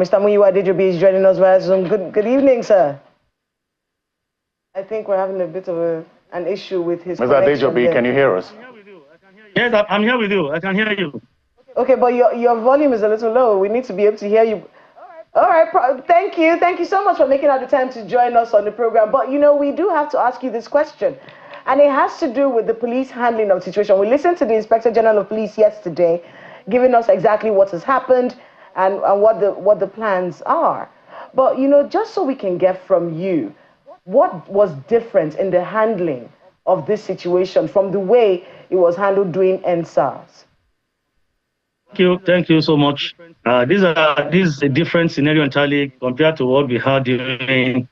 Mr. Muyiwa Adejobi is joining us via Zoom. Good evening, sir. I think we're having a bit of an issue with his Mr. Adejobi, can you hear us? Yes, I'm here with you. I can hear you. Okay, but your volume is a little low. We need to be able to hear you. All right, thank you. Thank you so much for making out the time to join us on the program. But, you know, we do have to ask you this question. And it has to do with the police handling of the situation. We listened to the Inspector General of Police yesterday, giving us exactly what has happened and what the plans are. But, you know, just so we can get from you, what was different in the handling of this situation from the way it was handled during NSAS? Thank you so much. This is a different scenario entirely compared to what we had during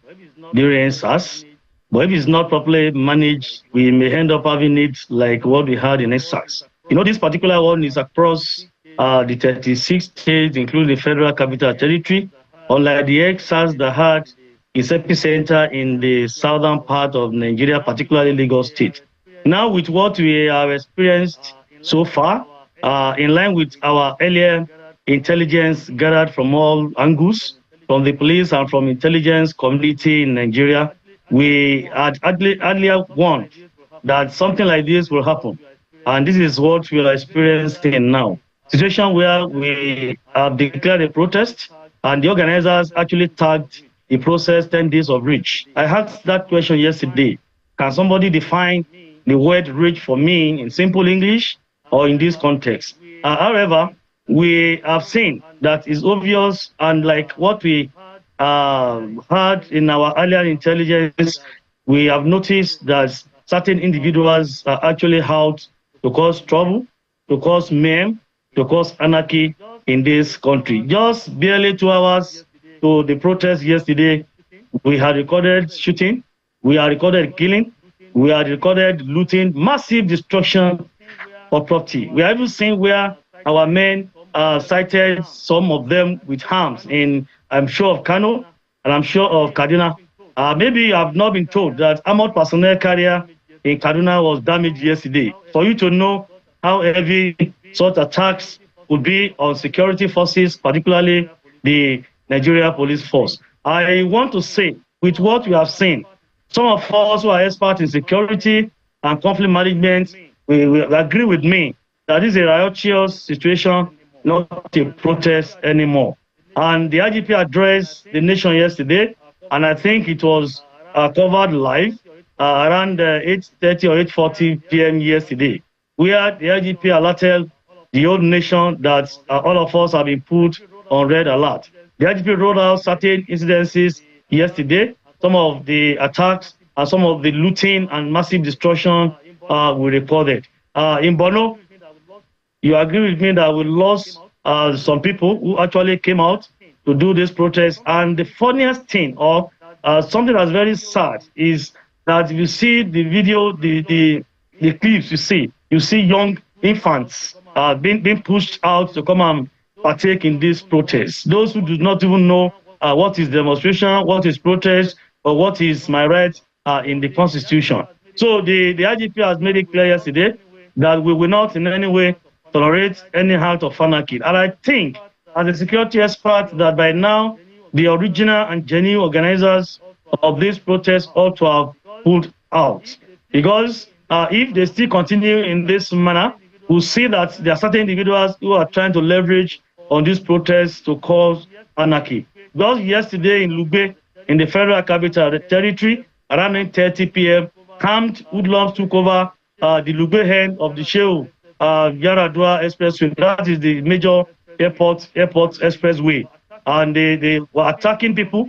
SARS. But if it's not properly managed, we may end up having it like what we had in SARS. You know, this particular one is across the 36 states, including the Federal Capital Territory, unlike the SARS that had its epicenter in the southern part of Nigeria, particularly Lagos State. Now, with what we have experienced so far, in line with our earlier intelligence gathered from all angles, from the police and from intelligence community in Nigeria, we had earlier warned that something like this will happen. And this is what we are experiencing now. Situation where we have declared a protest and the organizers actually tagged the process 10 days of reach. I asked that question yesterday. Can somebody define the word reach for me in simple English or in this context? However, we have seen that it's obvious, and like what we had in our earlier intelligence, we have noticed that certain individuals are actually out to cause trouble, to cause mayhem, to cause anarchy in this country. Just barely 2 hours to the protest yesterday, we had recorded shooting, we had recorded killing, we had recorded looting, massive destruction of property. We have even seen where our men cited some of them with arms in, I'm sure, of Kano, and I'm sure of Kaduna. Maybe you have not been told that armored personnel carrier in Kaduna was damaged yesterday. For you to know how heavy such attacks would be on security forces, particularly the Nigeria Police Force. I want to say, with what we have seen, some of us who are experts in security and conflict management will agree with me that this is a riotous situation, not a protest anymore. And the IGP addressed the nation yesterday, and I think it was covered live around 8:30 or 8:40 p.m. yesterday, where the IGP alerted the whole nation that all of us have been put on red alert. The IGP rolled out certain incidences yesterday, some of the attacks and some of the looting and massive destruction we recorded. In Borno, you agree with me that we lost some people who actually came out to do this protest. And the funniest thing, or something that's very sad, is that if you see the video, the clips you see young infants being pushed out to come and partake in this protest. Those who do not even know what is demonstration, what is protest, or what is my right in the Constitution. So the IGP has made it clear yesterday that we will not in any way tolerate any act of anarchy. And I think, as a security expert, that by now the original and genuine organizers of this protest ought to have pulled out. Because if they still continue in this manner, we'll see that there are certain individuals who are trying to leverage on this protest to cause anarchy. Just yesterday in Lugbe, in the Federal Capital Territory, around 9:30 p.m., armed hoodlums took over the Lugbe end of the Shehu Yaradua Expressway. That is the major airport expressway. And they were attacking people,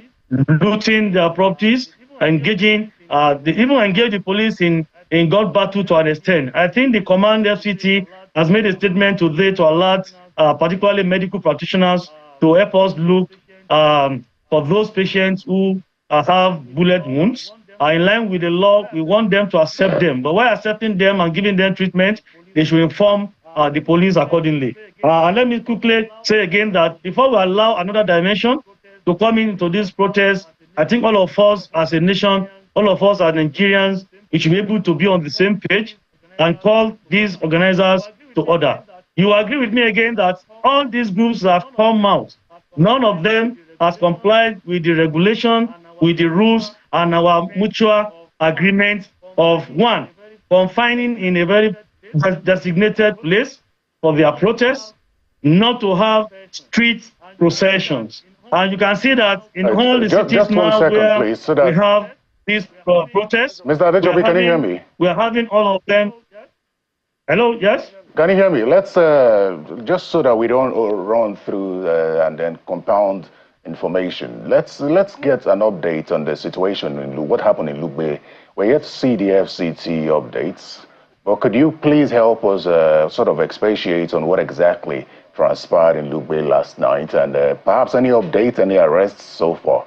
looting their properties, engaging, they even engaged the police in gun battle to an extent. I think the command FCT has made a statement today to alert particularly medical practitioners to help us look for those patients who have bullet wounds. In line with the law, we want them to accept them. But while accepting them and giving them treatment, they should inform the police accordingly. And let me quickly say again that before we allow another dimension to come into this protest, I think all of us as a nation, all of us as Nigerians, we should be able to be on the same page and call these organizers to order. You agree with me again that all these groups have come out None of them has complied with the regulation, with the rules, and our mutual agreement of one, confining in a very designated place for their protests, not to have street processions. And you can see that in all the cities just now 1 second, where please, so we that have these protests, Mr. Adejobi, can you hear me? we are having all of them. Hello, yes? Can you hear me? Let's just so that we don't run through and then compound information. Let's get an update on the situation in what happened in Lugbe. We're yet to see the FCT updates, but could you please help us sort of expatiate on what exactly transpired in Lugbe last night, and perhaps any update, any arrests so far?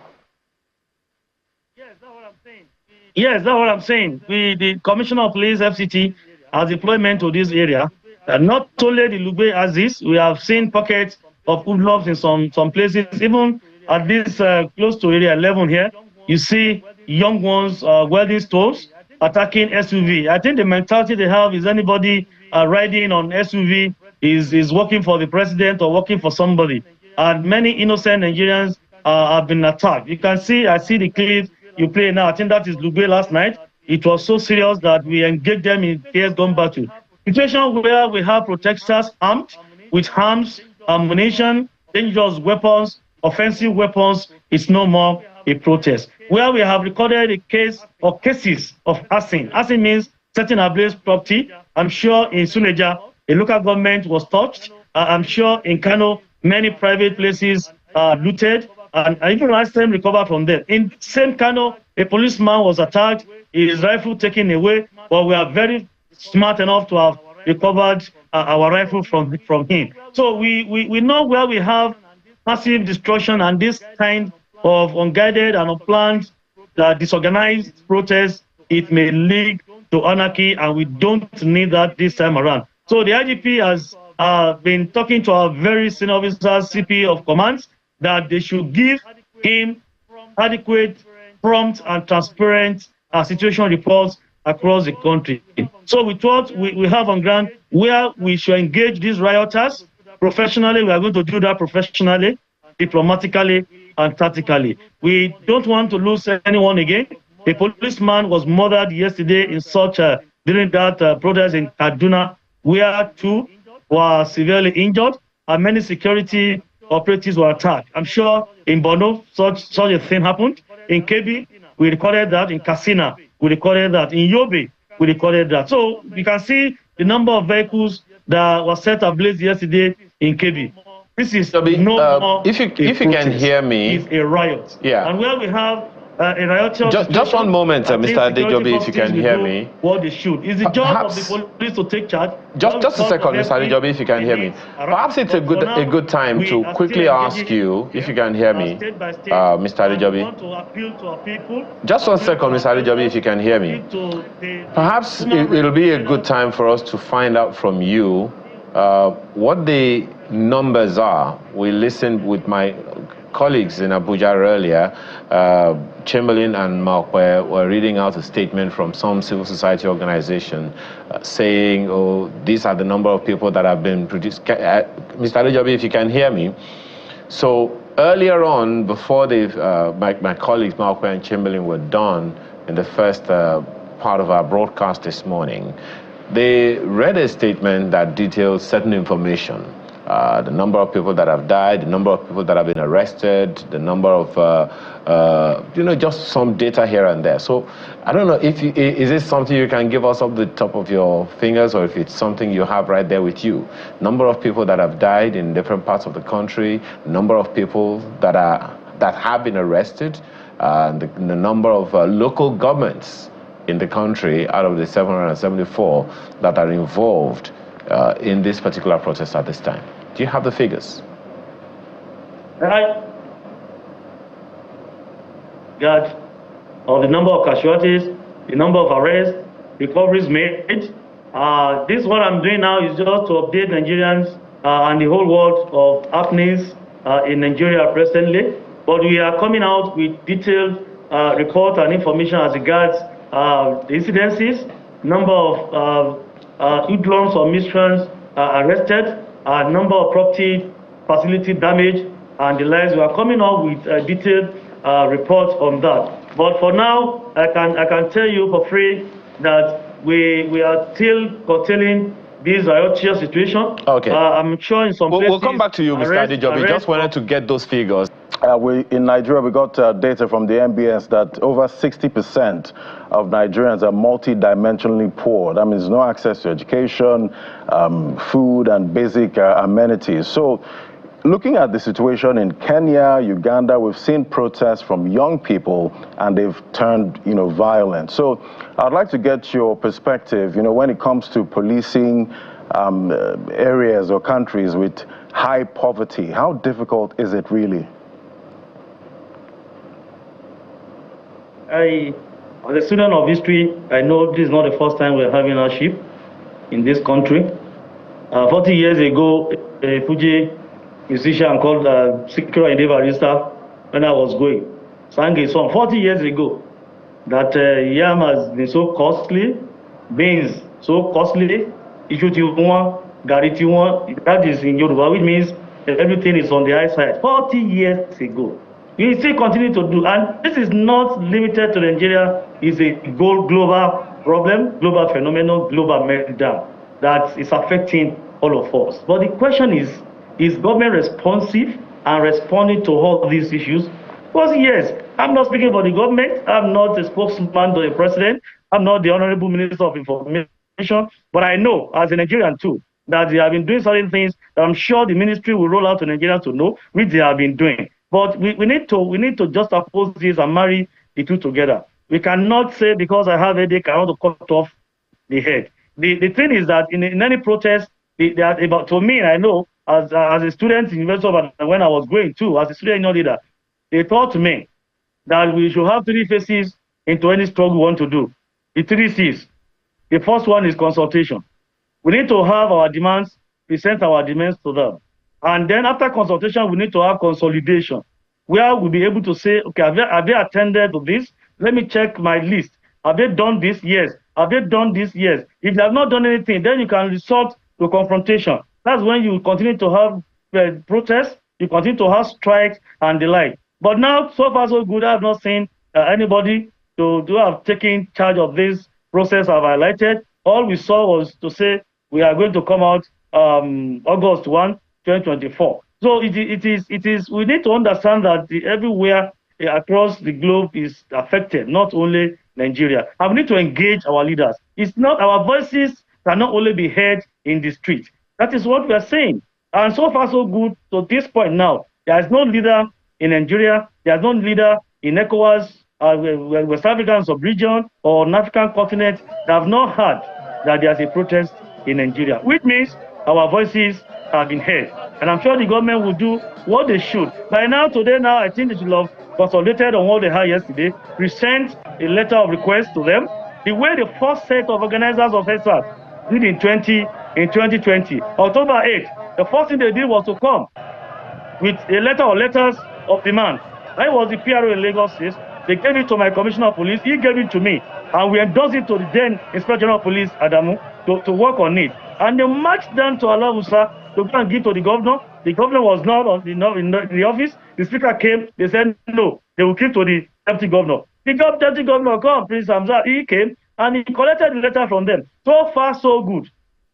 Yes, that's what I'm saying. Yes, that's what I'm saying. The Commissioner of Police, FCT, has deployment to this area. Not only the Lugbe as this, we have seen pockets of hoodlums in some places. Even at this close to area 11 here, you see young ones welding stoves, attacking SUV. I think the mentality they have is anybody riding on SUV is working for the president or working for somebody. And many innocent Nigerians have been attacked. You can see, I see the clip you play now. I think that is Lugbe last night. It was so serious that we engaged them in years gone back to. Situation where we have protesters armed with arms, ammunition, dangerous weapons, offensive weapons, it's no more a protest. Where we have recorded a case or cases of arson. Arson means setting ablaze property. I'm sure in Suleja, a local government was touched. I'm sure in Kano, many private places are looted, and even last time recovered from them. In same Kano, a policeman was attacked, his rifle taken away, but we are very smart enough to have recovered our rifle from him. So we know where we have massive destruction and this kind of unguided and unplanned disorganized protests, it may lead to anarchy, and we don't need that this time around. So the IGP has been talking to our very senior officers, CP of commands, that they should give him adequate, prompt, and transparent situation reports across the country. So we thought we have on ground where we should engage these rioters professionally. We are going to do that professionally, diplomatically, and tactically. We don't want to lose anyone again. A policeman was murdered yesterday in such during that protest in Kaduna, where 2 were severely injured and many security operatives were attacked. I'm sure in Borno such a thing happened. In Kebbi, we recorded that. In Katsina, we recorded that. In Yobe, we recorded that. So you can see the number of vehicles that were set ablaze yesterday in Kebbi. This is if you can hear me, it's a riot. Yeah. And where we have a riot. Just one moment, Mr. Adejobi, if you can hear me. What they should. It's the job of the police to take charge. Just a second, Mr. Adejobi, if you can hear me. Perhaps it's a good time to quickly ask you if you can hear me, Mr. Adejobi. Just 1 second, Mr. Adejobi, if you can hear me. Perhaps it'll be a good time for us to find out from you what the numbers are. We listened with my colleagues in Abuja earlier. Chamberlain and Malkwe were reading out a statement from some civil society organization saying, oh, these are the number of people that have been produced. Mr. Adejobi, if you can hear me. So earlier on, before my colleagues Malkwe and Chamberlain were done in the first part of our broadcast this morning, they read a statement that details certain information. The number of people that have died, the number of people that have been arrested, the number of, just some data here and there. So I don't know, is this something you can give us off the top of your fingers, or if it's something you have right there with you? Number of people that have died in different parts of the country, number of people that have been arrested, the number of local governments in the country out of the 774 that are involved in this particular protest at this time. Do you have the figures? Right. God, of the number of casualties, the number of arrests, recoveries made. This what I'm doing now is just to update Nigerians and the whole world of happenings in Nigeria presently. But we are coming out with detailed report and information as regards the incidences, number of hoodlums or miscreants arrested, number of property facility damage, and the likes. We are coming up with a detailed report on that. But for now, I can tell you for free that we are still curtailing this riotous situation. Okay. I'm sure in some places. We'll come back to you, Mr. Adejobi. Just wanted to get those figures. In Nigeria, we got data from the MBS that over 60% of Nigerians are multi-dimensionally poor. That means no access to education, food, and basic amenities. So, looking at the situation in Kenya, Uganda, we've seen protests from young people, and they've turned, violent. So, I'd like to get your perspective, when it comes to policing areas or countries with high poverty. How difficult is it really? As a student of history, I know this is not the first time we're having hardship in this country. 40 years ago, a Fuji musician called Sikira Indevarista, when I was going, sang a song 40 years ago that yam has been so costly, beans so costly, Ichutiwa, Garitiwa, that is in Yoruba, which means everything is on the high side. 40 years ago. We still continue to do, and this is not limited to Nigeria. It's a global problem, global phenomenon, global meltdown that is affecting all of us. But the question is government responsive and responding to all these issues? Because yes, I'm not speaking for the government. I'm not a spokesman to the president. I'm not the Honorable Minister of Information. But I know, as a Nigerian too, that they have been doing certain things that I'm sure the ministry will roll out to Nigerians to know, which they have been doing. But we need to just oppose this and marry the two together. We cannot say because I have a headache, I want to cut off the head. The thing is that in any protest, to me, I know as a student in University of Ibadan, when I was going too, as a student union leader, they taught me that we should have three phases into any struggle we want to do. The three C's. The first one is consultation. We need to have our demands, present our demands to them. And then after consultation, we need to have consolidation, where we'll be able to say, okay, have they attended to this? Let me check my list. Have they done this? Yes. Have they done this? Yes. If they have not done anything, then you can resort to confrontation. That's when you continue to have protests, you continue to have strikes and the like. But now, so far so good, I have not seen anybody to have taken charge of this process I've highlighted. All we saw was to say we are going to come out August 1, 2024. So it is. We need to understand that everywhere across the globe is affected, not only Nigeria. And we need to engage our leaders. It's not our voices cannot only be heard in the street. That is what we are saying. And so far so good. To this point now, there is no leader in Nigeria. There is no leader in ECOWAS, West African sub-region, or African continent that have not heard that there is a protest in Nigeria, which means our voices have been heard. And I'm sure the government will do what they should. By now, today, I think they should have consolidated on what they had yesterday, present a letter of request to them, the way the first set of organizers of ESAT did in 2020. October 8th, the first thing they did was to come with a letter or letters of demand. I was the PRO in Lagos State. They gave it to my commissioner of police. He gave it to me. And we endorsed it to the then Inspector General of Police, Adamu, to work on it. And they marched down to Alahusa to go and give to the governor. The governor was not in the office. The speaker came. They said, no, they will give to the deputy governor. The deputy governor, Prince Hamza, he came and he collected the letter from them. So far, so good.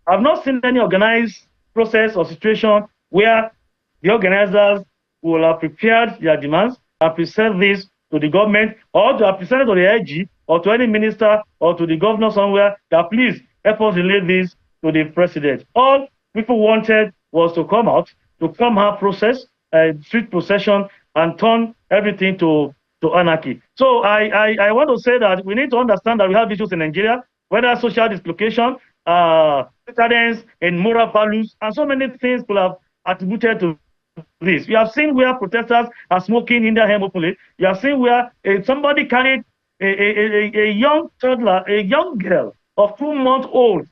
I've not seen any organized process or situation where the organizers will have prepared their demands and present this to the government, or to have presented to the IG, or to any minister, or to the governor somewhere, that please help us relay this to the president. All people wanted was to come out, to come have process, street procession, and turn everything to anarchy. So I want to say that we need to understand that we have issues in Nigeria, whether social dislocation, decadence in moral values, and so many things people have attributed to this. You have seen where protesters are smoking in their home openly. You have seen where somebody carried a young toddler, a young girl of 2 months old,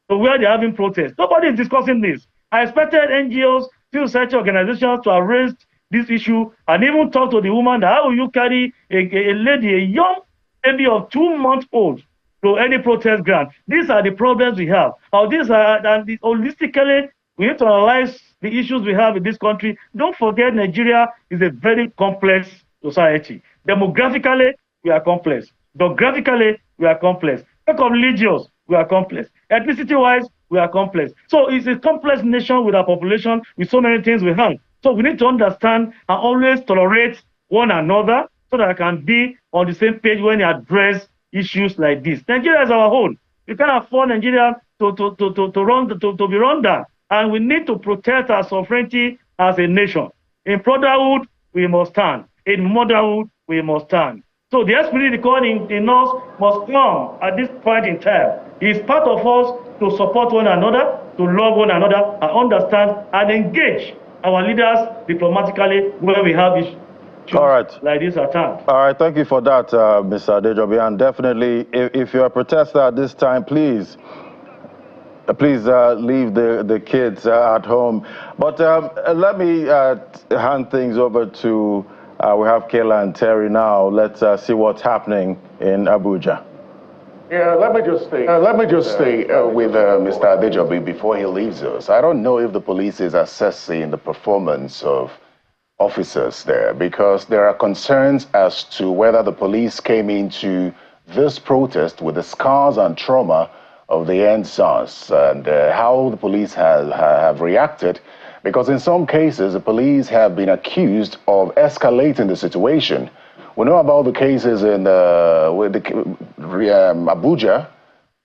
to where they're having protests. Nobody is discussing this. I expected NGOs, civil society organizations to have raised this issue and even talk to the woman that how will you carry a lady, a young baby of 2 months old to any protest ground? These are the problems we have. And holistically, we need to analyze the issues we have in this country. Don't forget, Nigeria is a very complex society. Demographically, we are complex. Geographically, we are complex. Religious, we are complex. Ethnicity-wise, we are complex. So it's a complex nation with our population, with so many things we have. So we need to understand and always tolerate one another so that I can be on the same page when you address issues like this. Nigeria is our home. We can't afford Nigeria to be run down. And we need to protect our sovereignty as a nation. In brotherhood, we must stand. In motherhood, we must stand. So the esprit de corps in us must come at this point in time. It's part of us to support one another, to love one another, and understand and engage our leaders diplomatically when we have issues like this at hand. All right, thank you for that, Mr. Adejobi. And definitely, if you're a protester at this time, please leave the kids at home. But let me hand things over to, we have Kayla and Terry now. Let's see what's happening in Abuja. Yeah, let me just stay with Mr. Adejobi before he leaves us. I don't know if the police is assessing the performance of officers there, because there are concerns as to whether the police came into this protest with the scars and trauma of the NSAS, and how the police have reacted, because in some cases the police have been accused of escalating the situation. We know about the cases in Abuja.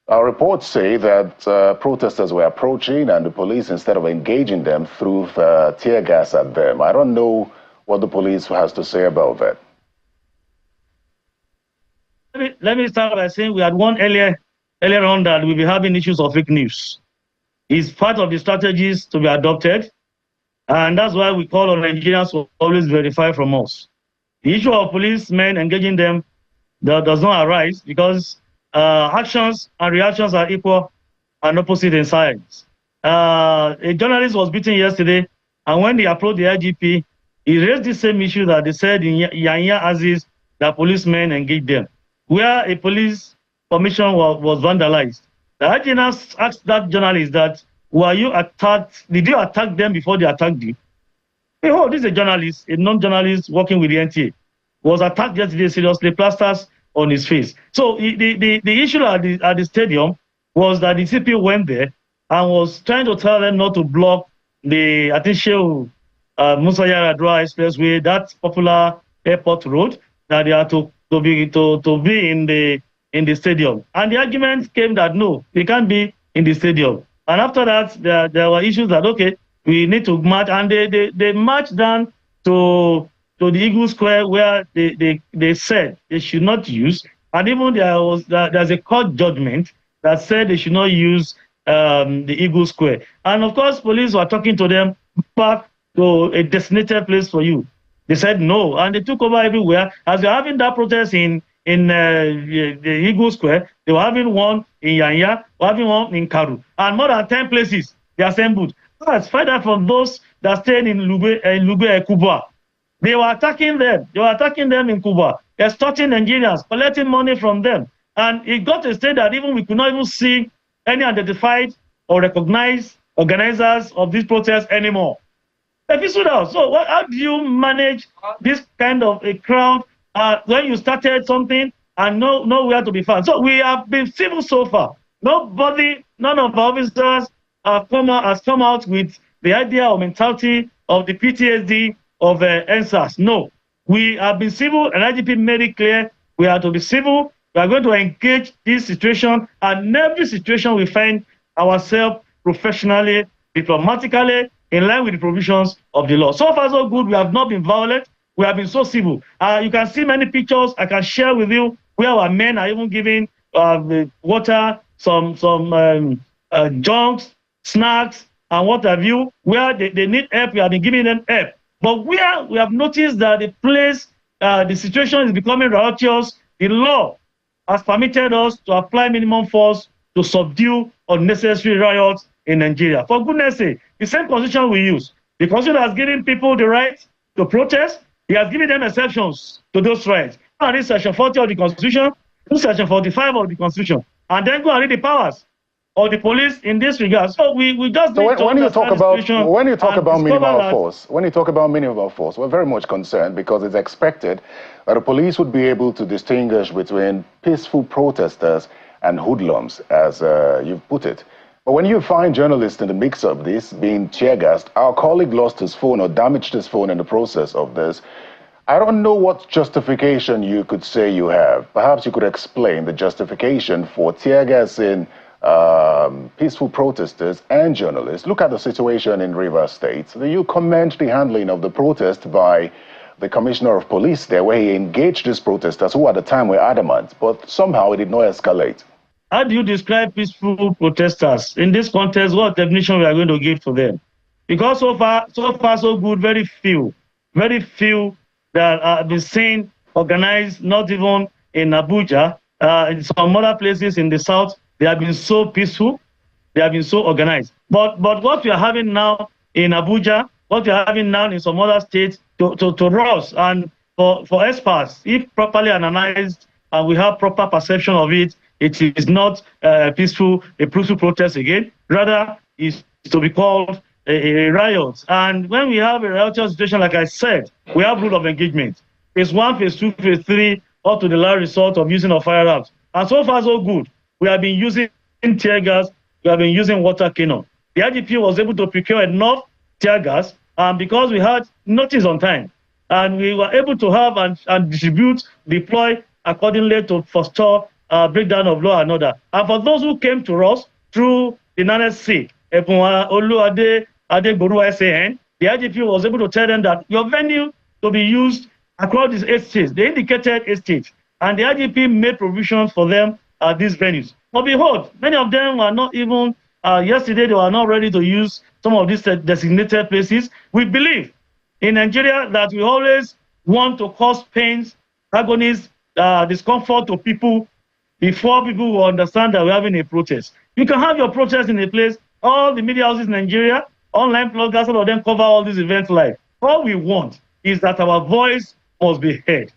Our reports say that protesters were approaching and the police, instead of engaging them, threw tear gas at them. I don't know what the police has to say about that. Let me start by saying we had one earlier on that we'll be having issues of fake news. It's part of the strategies to be adopted, and that's why we call on Nigerians to always verify from us. The issue of policemen engaging them does not arise because actions and reactions are equal and opposite in science. A journalist was beaten yesterday, and when they approached the IGP, he raised the same issue that they said in Yanya Aziz that policemen engaged them, where a police formation was vandalized. The IGP asked that journalist that, were you attacked? Did you attack them before they attacked you? Oh, this is a journalist, a non-journalist working with the NTA, was attacked yesterday seriously, plasters on his face. So the issue at the stadium was that the CP went there and was trying to tell them not to block the, I think, Musa Yaradua Expressway, that popular airport road, that they are to be in the stadium. And the argument came that no, they can't be in the stadium. And after that, there were issues that, okay, we need to march, and they marched down to the Eagle Square, where they said they should not use, and even there's a court judgment that said they should not use the Eagle Square. And of course, police were talking to them, back to a designated place for you. They said no, and they took over everywhere. As they're having that protest in the Eagle Square, they were having one in Yanya, they were having one in Karu, and more than 10 places they assembled. Let's find out from those that stayed in Lube Kubwa. They were attacking them. They were attacking them in Cuba, extorting Nigerians, collecting money from them. And it got to a state that even we could not even see any identified or recognized organizers of these protests anymore. So how do you manage this kind of a crowd when you started something and nowhere to be found? So we have been civil so far. None of our officers has come out with the idea or mentality of the PTSD of NSAS. No, we have been civil, and IGP made it clear we are to be civil. We are going to engage this situation, and every situation we find ourselves professionally, diplomatically, in line with the provisions of the law. So far, so good. We have not been violent. We have been so civil. You can see many pictures I can share with you where our men are even giving water, some junks, snacks, and what have you, where they need help. We have been giving them help. But where we have noticed that the situation is becoming riotous, the law has permitted us to apply minimum force to subdue unnecessary riots in Nigeria. For goodness sake, the same constitution we use. The constitution has given people the right to protest. He has given them exceptions to those rights. Go and read section 40 of the constitution, section 45 of the constitution, and then go and read the powers. or the police in this regard. So we just so need to when you talk about minimal force, we're very much concerned because it's expected that the police would be able to distinguish between peaceful protesters and hoodlums, as you've put it. But when you find journalists in the mix of this being tear gassed, our colleague lost his phone or damaged his phone in the process of this. I don't know what justification you could say you have. Perhaps you could explain the justification for tear gassing peaceful protesters and journalists. Look at the situation in Rivers State. You commend the handling of the protest by the commissioner of police there, where he engaged these protesters who at the time were adamant, but somehow it did not escalate. How do you describe peaceful protesters? In this context, what definition we are going to give to them? Because so far, so good, very few that have been seen organized, not even in Abuja, in some other places in the south. They have been so peaceful, they have been so organized. But what we are having now in Abuja, what we are having now in some other states, to us and for experts, if properly analyzed and we have proper perception of it, it is not a peaceful protest again. Rather, it's to be called a riot. And when we have a riot situation, like I said, we have rule of engagement. Phase 1, phase 2, phase 3, up to the last resort of using of firearms. And so far, so good. We have been using tear gas. We have been using water cannon. The IGP was able to procure enough tear gas, and because we had notice on time, and we were able to have and distribute, deploy accordingly to forestall breakdown of law and order. And for those who came to us through the NSC, SAN, the IGP was able to tell them that your venue to be used across these 8 states, the indicated 8 states, and the IGP made provisions for them at these venues. But behold, many of them were not even, yesterday they were not ready to use some of these designated places. We believe in Nigeria that we always want to cause pains, agonies, discomfort to people before people will understand that we're having a protest. You can have your protest in a place, all the media houses in Nigeria, online bloggers, all of them cover all these events live. All we want is that our voice must be heard.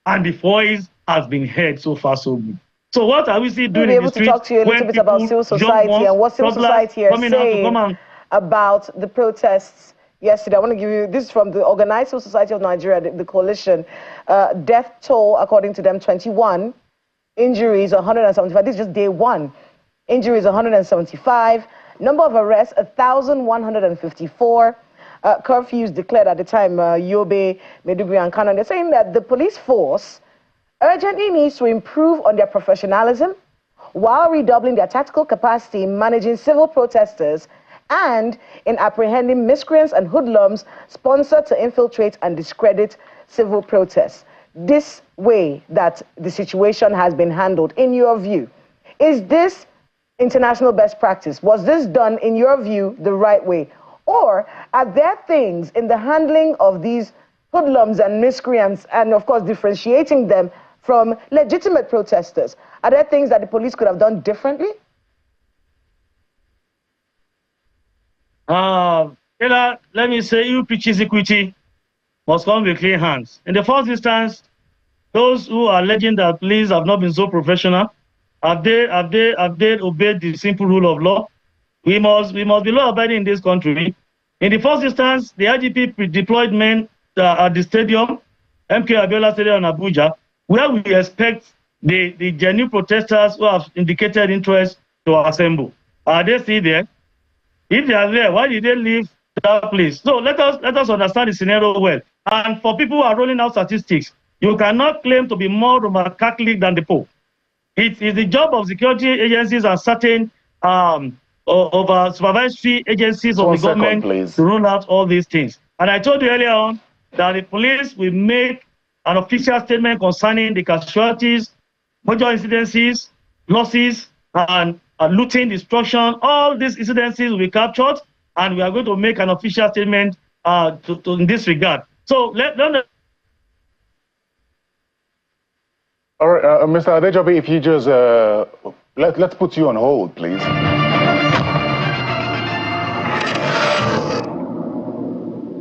And the voice has been heard so far, so good. So what are we still doing in the streets? We'll be able to talk to you a little bit about civil society and what civil society is saying about the protests yesterday. I want to give you, this is from the Organized Civil Society of Nigeria, the coalition. Death toll, according to them, 21. Injuries, 175. This is just day 1. Injuries, 175. Number of arrests, 1,154. Curfews declared at the time, Yobe, Maiduguri, and Kano. They're saying that the police force urgently needs to improve on their professionalism while redoubling their tactical capacity in managing civil protesters and in apprehending miscreants and hoodlums sponsored to infiltrate and discredit civil protests. This way that the situation has been handled, in your view, is this international best practice? Was this done, in your view, the right way? Or are there things in the handling of these hoodlums and miscreants, and of course differentiating them from legitimate protesters? Are there things that the police could have done differently? Let me say, you preaches equity must come with clean hands. In the first instance, those who are alleging that police have not been so professional, have they obeyed the simple rule of law? We must be law-abiding in this country. In the first instance, the IGP deployed men at the stadium, MK Abiola Stadium in Abuja, where we expect the genuine protesters who have indicated interest to assemble. Are they still there? If they are there, why did they leave that place? So let us understand the scenario well. And for people who are rolling out statistics, you cannot claim to be more Roman Catholic than the Pope. It is the job of security agencies and certain over supervisory agencies of the government to roll out all these things. And I told you earlier on that the police will make an official statement concerning the casualties, major incidences, losses, and looting, destruction. All these incidences will be captured, and we are going to make an official statement in this regard. So all right, Mr. Adejobi, if you just let's put you on hold, please.